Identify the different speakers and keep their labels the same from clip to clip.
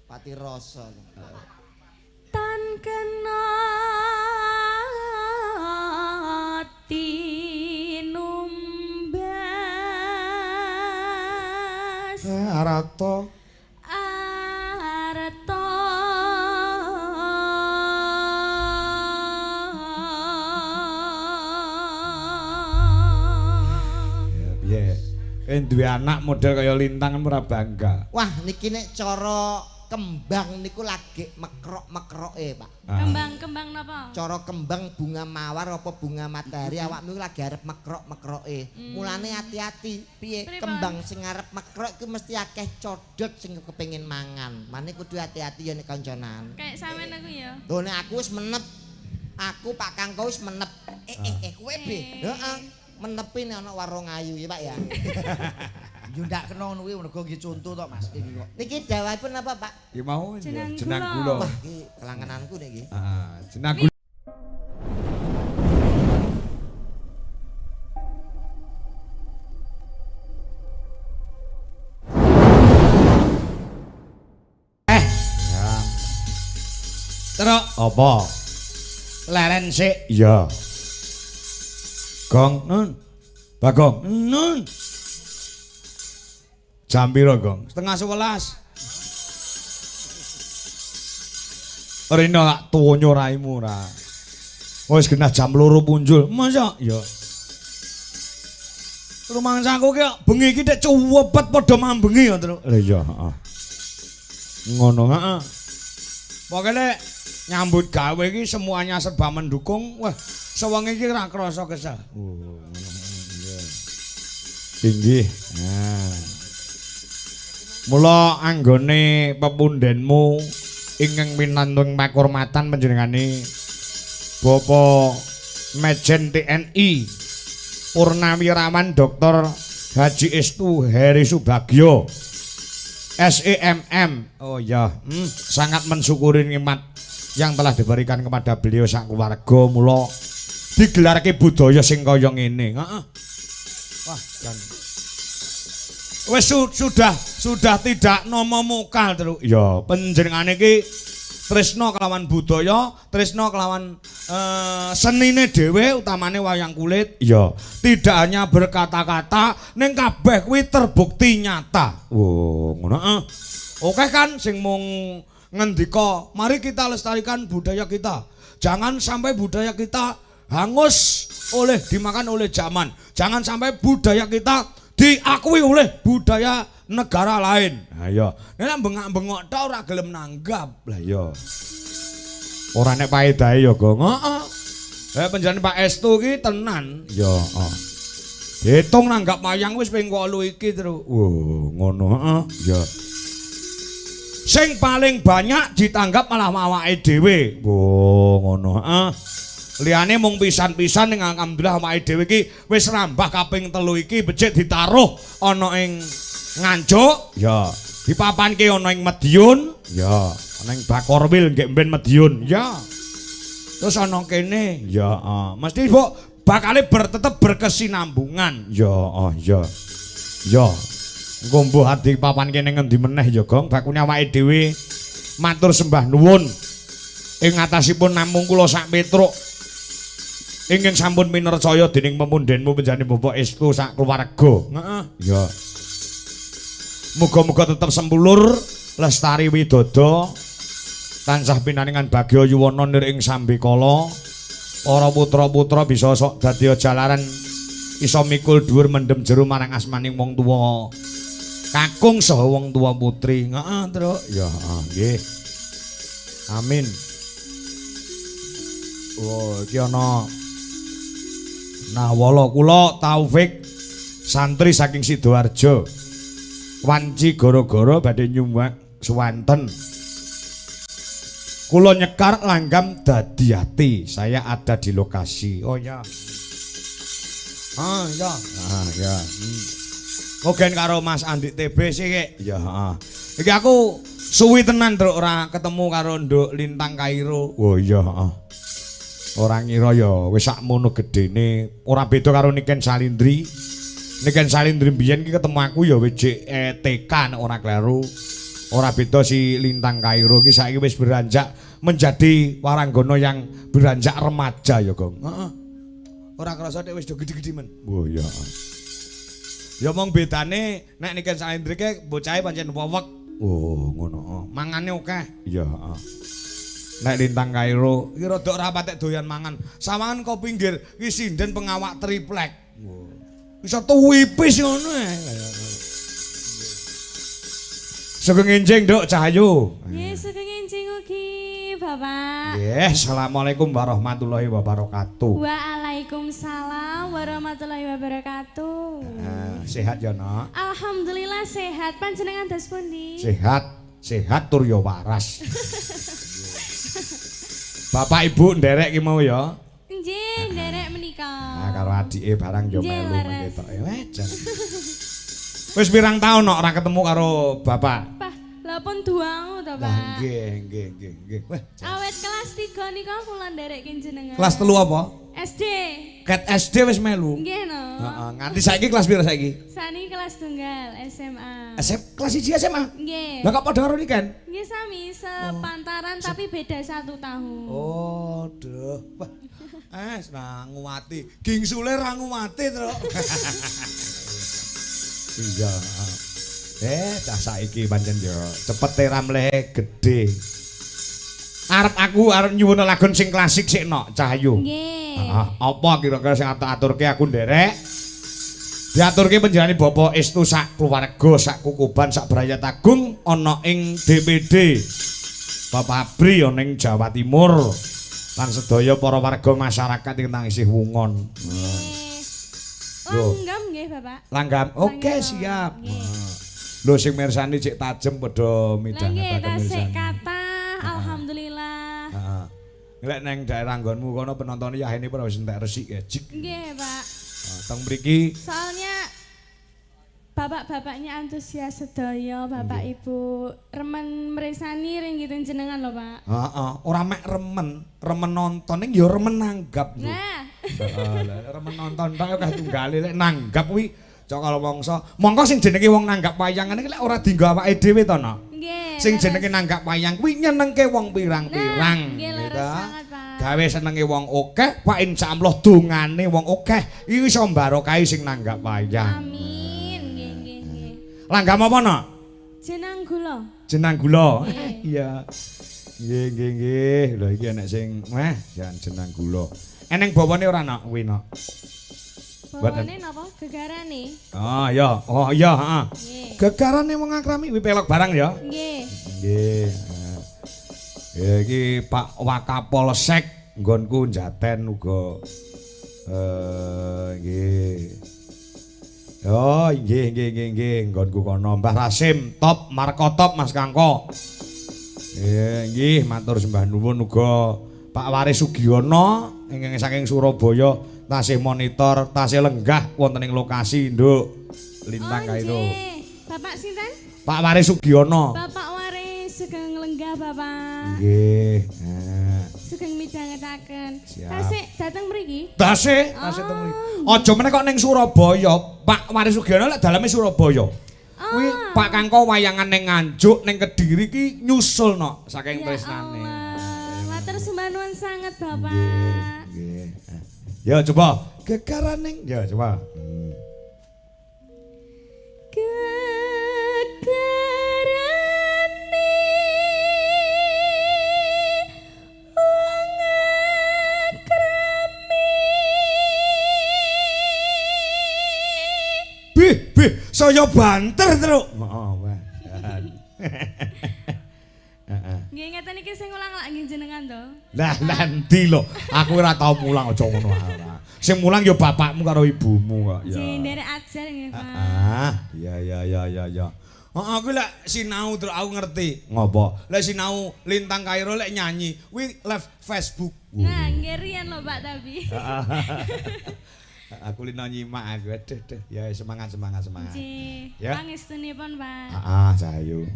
Speaker 1: Pati rasa.
Speaker 2: Tan kena tinumbas
Speaker 3: Arato
Speaker 2: arto
Speaker 3: piye duwe anak model kaya Lintang kan ora bangga.
Speaker 1: Wah niki nek cara kembang niku lagi mekrok-mekroke Pak.
Speaker 2: kembang napa
Speaker 1: Cara kembang bunga mawar apa bunga matahari awakmu lagi arep mekrok-mekroke. Mulane hati-hati piye
Speaker 2: Pripun?
Speaker 1: kembang sing arep mekrok iku mesti akeh codot sing kepengin mangan. Mane kudu hati-hati ya nek kancanan.
Speaker 2: kayak sampean aku ya
Speaker 1: Lho nek aku wis menep. Aku Pak Kangko wis menep. Kowe be. Heeh. Menepi nek ana warung ayu ya Pak ya.
Speaker 4: Yo ndak kena ngono kuwi mergo nggih conto tok Mas iki kok.
Speaker 1: Niki dawahipun apa Pak?
Speaker 3: Ya mau
Speaker 2: Jenang
Speaker 3: jenang
Speaker 2: gula.
Speaker 3: gula.
Speaker 1: Wah iki kelangenanku niki.
Speaker 3: Jenang gula. Ya.
Speaker 4: Terus
Speaker 3: Apa?
Speaker 4: leren sik.
Speaker 3: Iya. Gong, nun. Bagong, nun. Jam piro, Gong? 10:30. Rino lak tuwa raimu ora. Wis genah jam 2 punjul. Masa? Ya. Rumangsaku ki bengi iki nek cuwepet padha mambengi ya, Tru. Lah iya, heeh. Ngono, heeh. Pokoknya nyambut gawe iki semuanya serba mendukung. Wah, sewengi iki ora krasa kesel. Oh, iya. Inggih. Nah. Mula anggone pepundhenmu ingkang pinantung pakurmatan panjenengane Bapak Mejen TNI Purnawirawan Dr. Haji Estu Heri Subagyo SEMM. Oh ya, sangat mensyukuri nikmat yang telah diberikan kepada beliau sak keluarga. Mula digelarke budaya sing kaya ngene. Heeh. Wah, dan wis sudah tidak nomo mukal terus. Ya, panjenengane iki tresna kelawan budaya, tresna kelawan senine dhewe utamane wayang kulit. Ya, tidak hanya berkata-kata ning kabeh kuwi terbukti nyata. Oh, ngono. Oke kan sing mung ngendika, mari kita lestarikan budaya kita. Jangan sampai budaya kita hangus dimakan oleh zaman. Jangan sampai budaya kita diakui oleh budaya negara lain. Nah ya, nek bengak-bengok tok ora gelem nanggap. Lah ya. Ora nek paedahe ya, Gong. Heeh. Panjenengan Pak Estu ki tenan. Ya, heeh. Hitung nanggap wayang wis ping 8 iki terus. Wo, ngono, heeh. Ya. Sing paling banyak ditanggap malah awake dhewe. Wo, ngono, heeh. Liyane mung pisan-pisan ning alhamdulillah awake dhewe iki wis rambah kaping 3 iki becik ditaruh ana ing Nganjuk, ya. Dipapanke ana ing Madiun, ya. Ana ing Bakorwil nggih mben Madiun, ya. Terus ana kene, ya. Mesti mbok bakale tetep berkesinambungan, ya. Ya. Ya. Engko mbuh ati papanke ning ngendi meneh ya, Gong. Bakune awake dhewe matur sembah nuwun ing ngatasipun namung kula sak petruk ingkang sampun minercaya dening pepundhenmu panjenengan Bapak Estu sak keluarga. Heeh. Ya. Muga-muga tetep sempulur lestari widodo tansah pinaringan bagya yuwana nir ing sambikala para putra-putra bisa sok dadi jalaran iso mikul dhuwur mendem jero marang asmaning wong tuwa kakung saha wong tuwa putri. Heeh, Truk. Ya, nggih. Amin. Oh, iki ana Nawala kula Taufik santri saking Sidoarjo. Wanci gara-gara badhe nyumbang swanten. Kula nyekar langgam dadi ati. Saya ada di lokasi. Oh ya. Ya. Ya. Mogen karo Mas Andi TB sik. Ya, Iki aku suwi tenan Truk ora ketemu karo Nduk Lintang Kairo. Oh iya, Ora ngira ya wis sakmono gedene. Ora beda karo Niken Salindri. Niken Salindri mbiyen ki ketemu aku ya wis TK nek ora kleru. Ora beda si Lintang Kairo iki saiki wis beranjak menjadi waranggana yang beranjak remaja ya, Gong. Heeh. Ora krasa nek wis do gede-gede men. Oh iya. Ya mong bedane nek Niken Salendrike bocahe pancen wewek. Oh, ngono. Mangane akeh. Iya, heeh. Nek Lintang Kairo iki rada ora patek doyan mangan. Sawangan kok pinggir iki sinden pengawak triplek. Wow. Iso tuwipis ngono ae. Sugeng enjing Nduk Cahayu.
Speaker 2: Nggih, sugeng enjing ugi, Bapak.
Speaker 3: Nggih, Assalamualaikum warahmatullahi wabarakatuh.
Speaker 2: Waalaikumsalam warahmatullahi wabarakatuh.
Speaker 3: Sehat ya, Nak?
Speaker 2: Alhamdulillah sehat. Panjenengan dos pundi?
Speaker 3: Sehat tur yo waras. Bapak Ibu nderek ki mau ya.
Speaker 2: Nggih, nderek menika.
Speaker 3: Nah, karo adike barang yo
Speaker 2: Nggih,
Speaker 3: melu
Speaker 2: leres.
Speaker 3: mengketok. Wajar. Wis pirang taun nok ora ketemu karo Bapak?
Speaker 2: Pah, lha pun duangu to,
Speaker 3: Lah
Speaker 2: Pak.
Speaker 3: nggih. Wah,
Speaker 2: Awet kelas 3 nika kula nderekke jenengan.
Speaker 3: kelas 3 apa?
Speaker 2: SD.
Speaker 3: Ket SD wis melu.
Speaker 2: Nggih no.
Speaker 3: Heeh, nganti saiki kelas pira saiki?
Speaker 2: Sani kelas tunggal SMA.
Speaker 3: Kelas 1 SMA.
Speaker 2: Nggih.
Speaker 3: Lah kok padha karo Niken?
Speaker 2: Nggih sami sepantaran tapi beda 1 tahun.
Speaker 3: Oh, duh. Wah. Ra nguwati. Gingsule ra nguwati, Truk. Iya. Dah saiki pancen yo cepet ramleh gede. Aku arep nyuwun lagon sing klasik sik nok Cahayu.
Speaker 2: Nggih.
Speaker 3: Heeh, apa kira-kira sing aturke aku nderek? Diaturke panjenengane Bapak Estu sak keluarga, sak kukuban, sak Brayat Agung ana ing DPD. Bapak Abri ana ing Jawa Timur. Lan sedaya para warga masyarakat ingkang isih wungon.
Speaker 2: Langgam nggih, Bapak.
Speaker 3: Langgam. Oke,
Speaker 2: Langgam.
Speaker 3: siap.
Speaker 2: Nggih.
Speaker 3: Lho sing mirsani cek tajem padha
Speaker 2: Lah nggih,
Speaker 3: midhangetaken
Speaker 2: tasik
Speaker 3: mirsani.
Speaker 2: kata alhamdulillah.
Speaker 3: Heeh. Lek nang daerah nggonmu kono penonton yahene ora wis entek resik ya, jik.
Speaker 2: Nggih, Pak.
Speaker 3: Teng mriki
Speaker 2: Soalnya bapak-bapaknya antusias sedaya, Bapak Ibu remen mresani ringgiten jenengan lho, Pak.
Speaker 3: heeh, ora mek remen nonton ning ya remen nanggap. Lho.
Speaker 2: Nah,
Speaker 3: Heeh, remen nonton tok akeh tunggale lek nanggap kuwi cok kalau mongso. Mongko sing jenenge wong nanggap wayang ngene lek ora dienggo awake dhewe to, no?
Speaker 2: nggih.
Speaker 3: Sing
Speaker 2: leres.
Speaker 3: jenenge nanggap wayang kuwi nyenengke wong pirang-pirang.
Speaker 2: Nah, nggih, leres
Speaker 3: gitu.
Speaker 2: banget, Pak.
Speaker 3: Gawe senenge wong akeh, Pak insyaallah dongane wong akeh iki iso mbarokahi sing nanggap wayang.
Speaker 2: Amin. Nggih.
Speaker 3: Langgam apa, no?
Speaker 2: Jenang gula.
Speaker 3: Jenang gula.
Speaker 2: Nggih.
Speaker 3: Iya. Nggih. Lho iki enek sing jenang gula. Eneng bawane ora, no? Kuwi, no.
Speaker 2: Bawane napa? Gegarane.
Speaker 3: Oh iya, heeh.
Speaker 2: Nggih.
Speaker 3: Gegarane wong akrami kuwi pelok barang ya.
Speaker 2: Nggih.
Speaker 3: Nggih. Ya iki Pak Wakapolsek nggonku njaten uga. Nggih. Oh, nggih. Nggonku kono Mbah Rasim top, Markotop Mas Kangko. Nggih, matur sembah nuwun uga Pak Waris Sugiono ingkang saking Surabaya tasih monitor, tasih lenggah wonten ing lokasi, Nduk. Lintang Kairo.
Speaker 2: nggih. Bapak sinten?
Speaker 3: Pak Waris Sugiono.
Speaker 2: Bapak Waris sugeng lenggah, Bapak.
Speaker 3: Nggih.
Speaker 2: Sugeng midhangetaken.
Speaker 3: Siap.
Speaker 2: Tasik dateng mriki?
Speaker 3: Tasih temu iki. Aja meneh kok ning Surabaya, Pak Waris Sugiono lek daleme Surabaya. Kuwi Pak Kangko wayangan ning Nganjuk ning Kediri ki nyusul no saking
Speaker 2: Ya
Speaker 3: tresnane.
Speaker 2: Allah, matur sembah nuwun sanget, Bapak.
Speaker 3: Nggih. Ya coba gegaran ning ya coba.
Speaker 2: Gegarane wong akrami.
Speaker 3: Bih, saya banter, Truk. Heeh, Mas.
Speaker 2: Nggih ngeten iki sing ulang lak nggih jenengan to.
Speaker 3: Lah nanti lho, aku ora tau mulang aja ngono ora. Sing mulang ya bapakmu karo ibumu kok ya.
Speaker 2: Jenderek ajar nggih, Pak.
Speaker 3: Iya. Aku lek sinau terus aku ngerti. Ngopo? Lek sinau Lintang Kairo lek nyanyi, kuwi live Facebook.
Speaker 2: Nah, nggih riyen lho, Pak tapi.
Speaker 3: Aku lino nyimak aku. Aduh. Ya semangat.
Speaker 2: Nggih.
Speaker 3: Ya.
Speaker 2: Pangestunipun, Pak.
Speaker 3: Cahayu.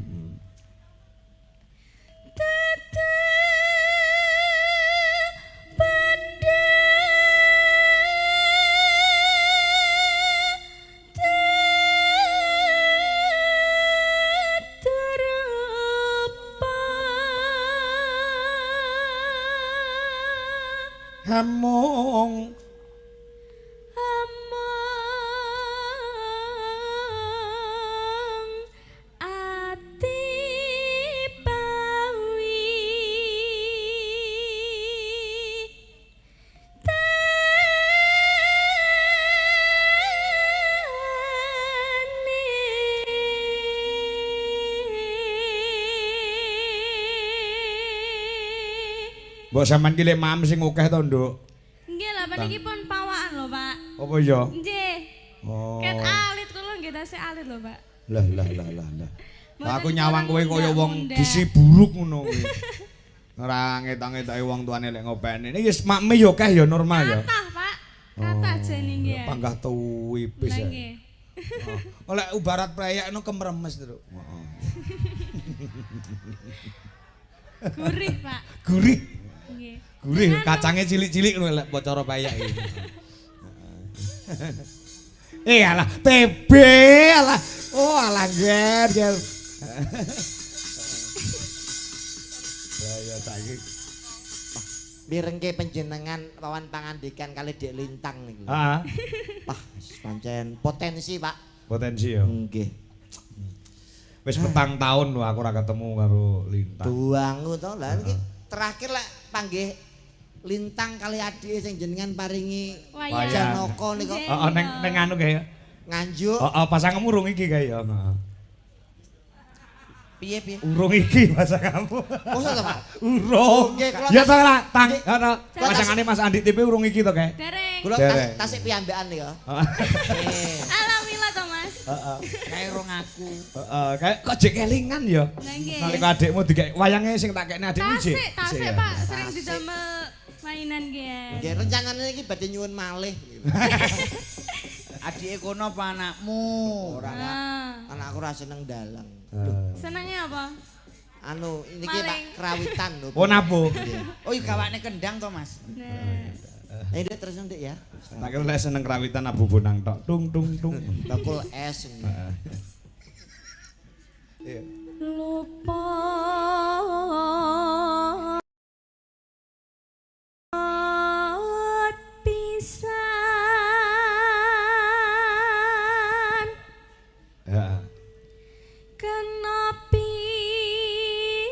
Speaker 3: Hamung
Speaker 2: among ati bawi
Speaker 3: mbok sampean ki lek mam sing akeh to, Nduk.
Speaker 2: nggih lah paniki pun pawakan lho, Pak.
Speaker 3: Apa ya?
Speaker 2: Nggih.
Speaker 3: Oh.
Speaker 2: Ket alit kula nggih tasih alit lho, Pak.
Speaker 3: Lah. Lah aku nyawang kowe kaya wong
Speaker 2: munda.
Speaker 3: gisi buruk ngono kuwi. Ora ngetok-ngetoki wong tuane lek ngopeni. Iki wis makme ya akeh ya normal ya.
Speaker 2: Kathah, Pak. Kathah jane nggih.
Speaker 3: Panggah tuwipis
Speaker 2: Lah
Speaker 3: ya.
Speaker 2: nggih.
Speaker 3: Oleh ubarat prayak no kemremes terus.
Speaker 2: Gurih, Pak.
Speaker 3: Gurih.
Speaker 2: Nggih.
Speaker 3: Gurih kacangnya cilik-cilik ngono lek bocara payak iki. Alah, TB alah. Oh, alah ger. Ya saiki.
Speaker 1: Mirengke panjenengan pawan pangandikan kali Dek Lintang niku.
Speaker 3: Heeh.
Speaker 1: Wah, pancen potensi, Pak.
Speaker 3: Potensi ya.
Speaker 1: Nggih.
Speaker 3: Wis petang tahun lho aku ora ketemu karo Lintang.
Speaker 1: Duangu to. Lah iki terakhir lek panggih Lintang kali adike sing jenengan paringi
Speaker 2: Wayang.
Speaker 1: Janaka niku
Speaker 3: Heeh ning anu kae.
Speaker 1: nganjuk.
Speaker 3: Heeh pasanganmu urung iki kae ya. Heeh.
Speaker 1: Piye?
Speaker 3: Urung iki pasanganmu.
Speaker 1: Mosok to, Pak?
Speaker 3: Urung.
Speaker 1: Nggih, kula
Speaker 3: Ya to lah, tang.
Speaker 1: Nggih.
Speaker 3: Ngono. Pasangane Mas Andi TV urung iki to kae.
Speaker 2: Dereng.
Speaker 1: Kula
Speaker 3: Derek.
Speaker 1: tasik piyambakan niku.
Speaker 3: Heeh.
Speaker 2: Alhamdulillah to, Mas.
Speaker 3: Heeh.
Speaker 4: Kae rong aku.
Speaker 3: Heeh, kayak kok jek kelingan ya.
Speaker 2: Lah nggih.
Speaker 3: Nalika adikmu dikek wayange sing tak kekne adikmu jek.
Speaker 2: Tasik,
Speaker 3: Jek, ya.
Speaker 2: Pak. Sering didamel mainan nggih.
Speaker 1: Nggih, rencanane iki badhe nyuwun malih.
Speaker 4: Adike kono apa anakmu?
Speaker 1: Ora, Pak.
Speaker 2: Ah.
Speaker 1: Anakku ora seneng dalang.
Speaker 2: Senengnya apa?
Speaker 1: Anu, ini ki Pak
Speaker 2: Maling.
Speaker 1: kerawitan lho.
Speaker 3: Oh napo.
Speaker 4: Oh, iya gawane kendang to, Mas.
Speaker 2: Nah.
Speaker 1: Dek terus Dek ya.
Speaker 3: Tak kira lek seneng kerawitan abu bonang tok. Tung tung tung.
Speaker 1: Bakul es.
Speaker 3: Iya.
Speaker 2: Lupa pisan
Speaker 3: Heeh.
Speaker 2: kena pisan.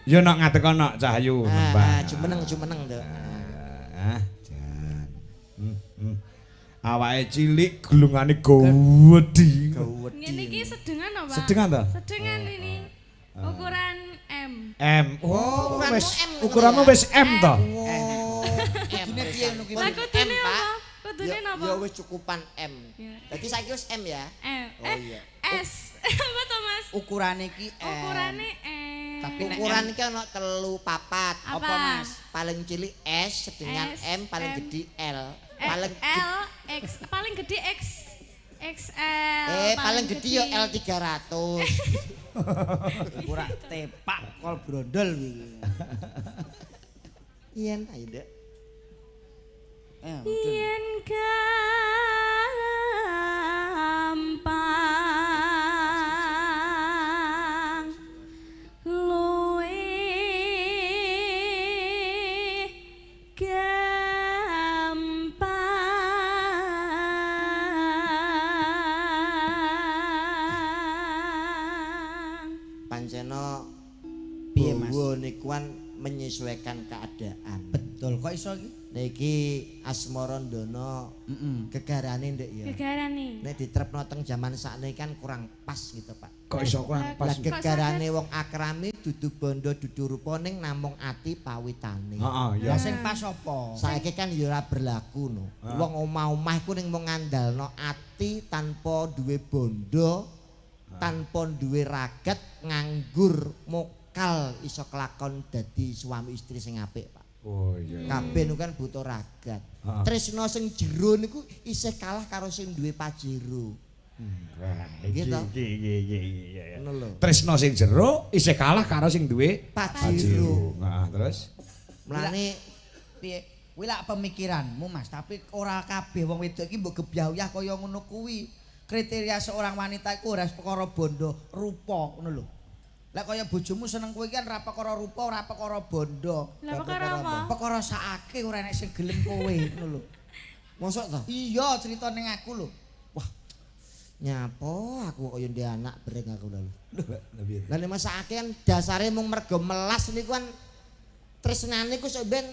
Speaker 3: Yo nok ngadeg ana Cahyu nembang.
Speaker 1: Jumeneng Dek.
Speaker 3: Jan. Awake cilik glungane gawedi.
Speaker 2: Ngene iki sedengan apa?
Speaker 3: Sedengan ta?
Speaker 2: Sedengan ini. Ukuran M.
Speaker 3: M. Oh,
Speaker 1: Ukuranmu
Speaker 3: wis
Speaker 1: M ngono
Speaker 3: ukuranmu
Speaker 1: ya?
Speaker 3: wis M to.
Speaker 1: Oh.
Speaker 4: Kudune piye ngono ki?
Speaker 2: Lah
Speaker 1: M,
Speaker 2: kudune
Speaker 1: Pak.
Speaker 2: apa? Kudune napa?
Speaker 1: Ya wis cukupan M.
Speaker 2: Ya.
Speaker 1: Dadi saiki wis M ya.
Speaker 2: M.
Speaker 1: Oh iya.
Speaker 2: S. Apa to, Mas?
Speaker 4: Ukurane ki
Speaker 2: Ukurane M.
Speaker 4: Tapi nek
Speaker 1: Ukuran iki ana 3 papat.
Speaker 4: apa, Mas?
Speaker 1: Paling cilik S sedangkan
Speaker 2: S,
Speaker 1: M paling
Speaker 2: M.
Speaker 1: gede L.
Speaker 2: Paling L X paling gede X XL.
Speaker 1: Paling gede ya L 300.
Speaker 4: ora tepak kol brondol iki.
Speaker 1: Yen ayo Dek.
Speaker 2: Yen gampang luwe gampang.
Speaker 1: Panceno
Speaker 4: Piye, Mas?
Speaker 1: Bowo nikuan menyesuaikan keadaan.
Speaker 4: Betul kok iso iki?
Speaker 1: Niki Asmarandono gegarane Ndek ya.
Speaker 2: Gegarane.
Speaker 1: Nek diterapno teng jaman sakniki kan kurang pas gitu, Pak.
Speaker 3: Kok iso kurang pas.
Speaker 1: Lah gegarane wong akrami dudu bondo dudu rupa ning namung ati pawitane.
Speaker 3: Heeh, ya.
Speaker 4: Lah sing pas apa?
Speaker 1: Saiki kan ya ora berlaku no. Wong omah-omah iku ning mung ngandalno ati tanpa duwe bondo, tanpa duwe raget, nganggur, mokal iso kelakon dadi suami istri sing apik, Pak.
Speaker 3: Oh iya.
Speaker 1: Kabeh niku kan butuh ragat.
Speaker 3: Heeh.
Speaker 1: Tresno sing jero niku isih kalah karo sing duwe pajero.
Speaker 3: Wah, iki
Speaker 1: Gitu.
Speaker 3: iya.
Speaker 1: Ngono lho.
Speaker 3: Tresno sing jero isih kalah karo sing duwe
Speaker 1: Pajero.
Speaker 3: Heeh, terus
Speaker 1: Mulane
Speaker 4: Piye? Kuwi lak pemikiranmu, Mas, tapi ora kabeh wong wedok iki mbok gebyah kaya ngono kuwi. kriteria seorang wanita iku ora perkara bondo, rupa ngono lho. Lah kaya bojomu seneng kowe iki kan ora perkara rupa, ora perkara bondo.
Speaker 2: Lah perkara apa?
Speaker 4: Perkara sakake ora enek sing gelem kowe ngono lho.
Speaker 1: Mosok to?
Speaker 4: Iya, cerita ning aku lho.
Speaker 1: Wah. Nyapo aku kaya ndek anak breng aku lho. Lah nek masake kan dasare mung mergo melas niku kan tresnane ku sok ben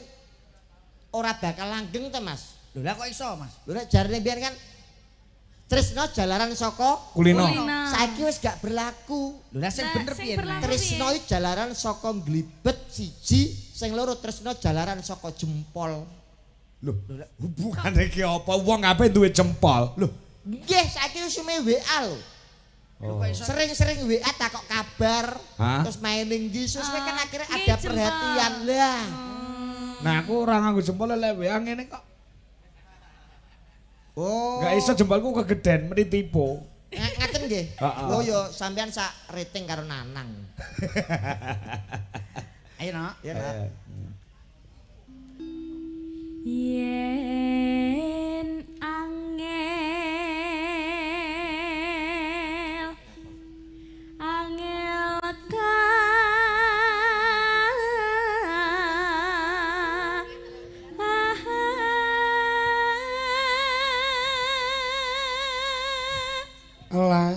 Speaker 1: ora bakal langgeng to, Mas.
Speaker 4: Lho lah kok iso, Mas?
Speaker 1: Lho nek jarine biyen kan tresno jalaran saka
Speaker 3: Kulino.
Speaker 1: saiki wis gak berlaku.
Speaker 4: Lho lah sing bener
Speaker 2: sing
Speaker 4: piye?
Speaker 2: berlaku.
Speaker 1: Tresno iki jalaran saka glibet siji, sing loro tresno jalaran saka jempol.
Speaker 3: Lho, hubungane iki apa? Wong kabeh duwe jempol. Lho,
Speaker 1: Nggih, saiki wis sume WA lho.
Speaker 4: Lho kok iso?
Speaker 1: Sering-sering WA takok kabar,
Speaker 3: Hah?
Speaker 1: terus main ning ndi, terus kan akhirnya
Speaker 2: nggih,
Speaker 1: ada
Speaker 2: jempol.
Speaker 1: perhatian lah.
Speaker 3: nah aku ora nganggo jempol lek WA ngene kok.
Speaker 1: Oh.
Speaker 3: Gak iso jempolku kegeden meni tipu.
Speaker 1: Ngaten nggih.
Speaker 3: Heeh.
Speaker 1: Oh yo sampean sak rating karo Nanang.
Speaker 4: Ayo nak.
Speaker 1: Ya Nak.
Speaker 2: Yen angel
Speaker 3: Lah,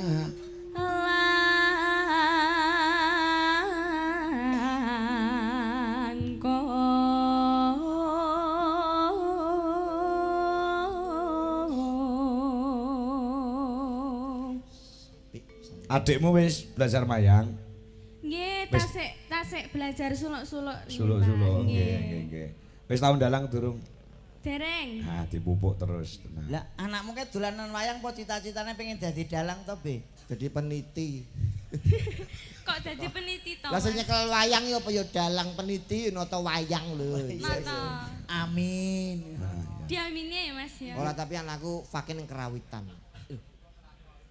Speaker 2: langkong.
Speaker 3: adikmu wis belajar mayang.
Speaker 2: Nggih,
Speaker 3: Wis.
Speaker 2: tasik belajar suluk-suluk.
Speaker 3: Suluk-suluk.
Speaker 2: Nggih.
Speaker 3: Nggih, nggih. Wis tau ndalang durung?
Speaker 2: Dereng.
Speaker 3: Nah, dipupuk terus. Tenang.
Speaker 4: Lah anakmu kayak dolanan wayang apa cita-citane pengen dadi dalang to, Be?
Speaker 1: Jadi peniti.
Speaker 2: Kok jadi peniti to?
Speaker 1: Lah sing nyekel wayang ya apa ya dalang peniti nata wayang lho.
Speaker 2: Nata.
Speaker 4: Amin.
Speaker 2: Diaminnya ya Mas ya.
Speaker 1: Ora tapi anakku fakin ning kerawitan.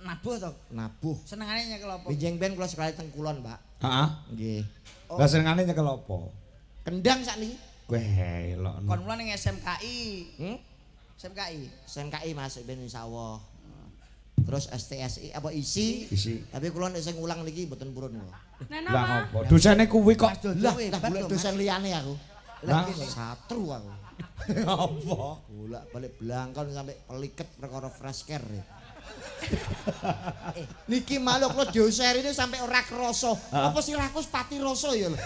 Speaker 4: Nabuh to.
Speaker 1: Nabuh.
Speaker 4: Senengane nyekel apa?
Speaker 1: Benjeng ben kula sekali teng kulon, Pak.
Speaker 3: Heeh.
Speaker 1: Nggih.
Speaker 3: Lah senengane nyekel apa?
Speaker 1: Kendang sakniki.
Speaker 3: Weh, lho.
Speaker 4: Kon mula ning SMKI.
Speaker 1: Hmm?
Speaker 4: SMKI.
Speaker 1: SMKI masuk ben insyaallah. Terus STSI apa isi?
Speaker 3: Isi.
Speaker 1: Tapi kula nek sing ulang niki mboten purun kula.
Speaker 2: Nah,
Speaker 3: Lah
Speaker 2: napa?
Speaker 3: ngopo? Dosene kuwi kok.
Speaker 4: Mas Dodo
Speaker 1: Lah,
Speaker 4: hebat
Speaker 1: golek
Speaker 4: lho, Mas.
Speaker 1: dosen liyane aku.
Speaker 3: Lah,
Speaker 1: Satru aku.
Speaker 3: apa?
Speaker 1: Bolak balik blangkon sampai peliket perkara fresh care. Niki malu kula doser ini sampai ora kroso. Apa sirahku pati rasa ya lho.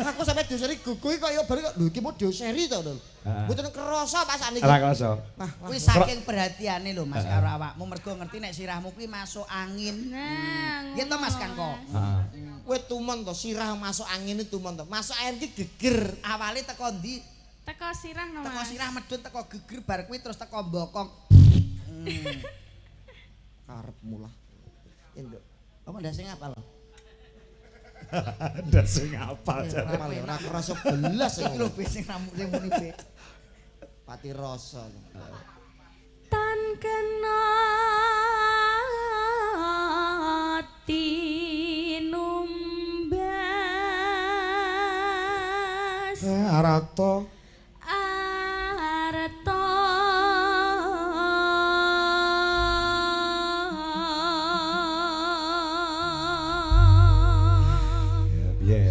Speaker 1: Aku sampai doseri guguhi kok ya bari kok lho iki mau doseri to lho. Mboten kroso Pak sakniki.
Speaker 3: Ora kroso.
Speaker 4: Kuwi saking perhatiane lho Mas karo awakmu mergo ngerti nek sirahmu kuwi masuk angin.
Speaker 2: Nah,
Speaker 4: Gitu Mas Kangko.
Speaker 3: Heeh.
Speaker 1: Kowe tumon to sirah masuk angin itu tumon to. Masuk air iki geger.
Speaker 4: Awale teko ndi?
Speaker 2: teko sirah no
Speaker 4: Teko
Speaker 2: Mas.
Speaker 4: sirah medhun teko geger bar kuwi terus teko bokong.
Speaker 1: Karepmu lah. Induk. Apa ndak sing apa lho?
Speaker 3: Ndak sing apal.
Speaker 1: Ora kroso belas
Speaker 4: Iki lho be sing ramu sing muni be.
Speaker 1: pati rasa.
Speaker 2: Tan kena tinumbas
Speaker 3: Arato.
Speaker 2: arto
Speaker 3: Piye?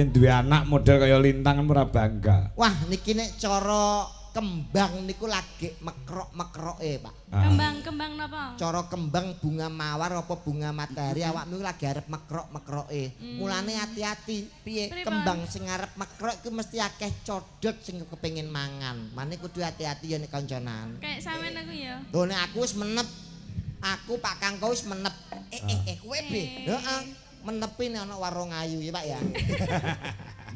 Speaker 3: Duwe anak model kaya Lintang ora bangga.
Speaker 1: Wah, niki nek cara kembang niku lagi mekrok-mekroke, Pak.
Speaker 2: kembang-kembang napa?
Speaker 1: Cara kembang bunga mawar apa bunga matahari awakmu lagi arep mekrok-mekroke. Mulane hati-hati. Piye?
Speaker 2: Pripun?
Speaker 1: Kembang sing arep mekrok iku mesti akeh codot sing kepengin mangan. Mane kudu hati-hati ya nek kancanan.
Speaker 2: Kayak sampean aku ya.
Speaker 1: Lho nek aku wis menep. Aku Pak Kangko wis menep.
Speaker 4: Kowe be.
Speaker 1: Heeh. Menepi nek ana warung ayu ya, Pak ya.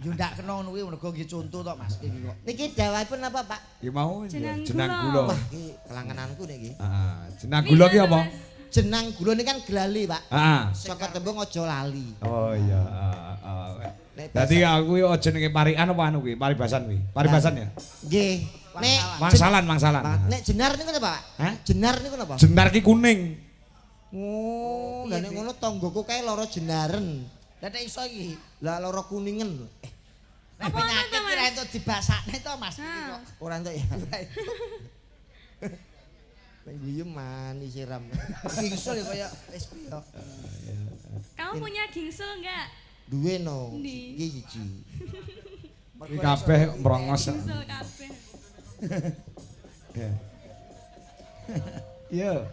Speaker 4: Yo ndak kena ngono kuwi mergo nggih conto tok Mas iki kok.
Speaker 1: Niki dawahipun apa, Pak?
Speaker 3: Ya mau
Speaker 2: Jenang
Speaker 3: jenang
Speaker 2: gula.
Speaker 3: gula.
Speaker 1: Wah, iki kelangananku niki.
Speaker 3: Heeh. Jenang gula ki apa?
Speaker 1: Jenang gula ini kan gelali, Pak.
Speaker 3: Heeh.
Speaker 1: Saka tembung aja lali.
Speaker 3: Oh iya, Dadi aku yo aja ning parikan apa anu kuwi, paribasan kuwi. Paribasan ya?
Speaker 1: Nggih. Nek
Speaker 3: Mangsalan.
Speaker 1: Nek jenar niku napa, Pak?
Speaker 3: Hah?
Speaker 1: Jenar niku napa?
Speaker 3: Jenar ki kuning.
Speaker 1: Oh, lah nek ngono tanggoku kae lara jenaren.
Speaker 4: Lah nek iso iki.
Speaker 1: Lah lara kuningen.
Speaker 4: Nek
Speaker 2: Apa
Speaker 4: penyakit
Speaker 2: ngono,
Speaker 4: ki ra
Speaker 2: Mas?
Speaker 4: entuk dibasakne to Mas iki
Speaker 2: Ah.
Speaker 4: kok.
Speaker 1: Ora entuk ya. Nek guyu manis siram.
Speaker 4: Gingsul ya kaya SP yo.
Speaker 2: Kamu punya gingsul enggak?
Speaker 1: Duwe no.
Speaker 2: Ndi?
Speaker 1: Iki siji.
Speaker 3: Iki kabeh merongos.
Speaker 2: Gingsul kabeh.
Speaker 3: Yo.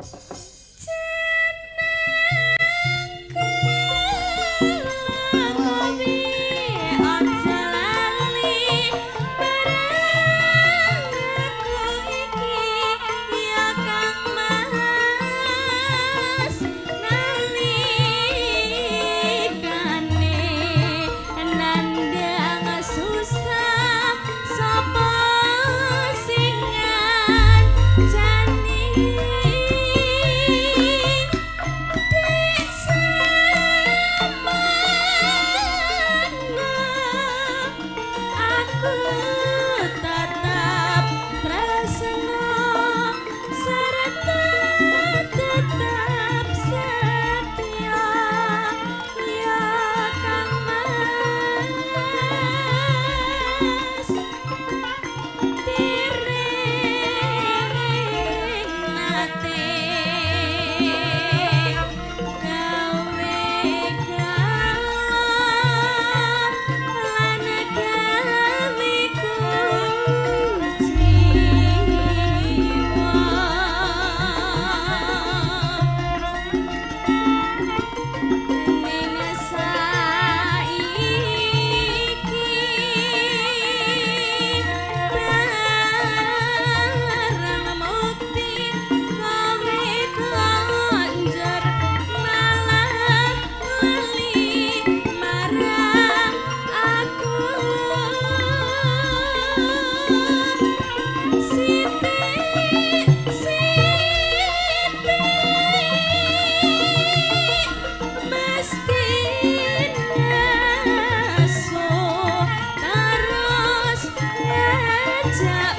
Speaker 2: Terus ngajak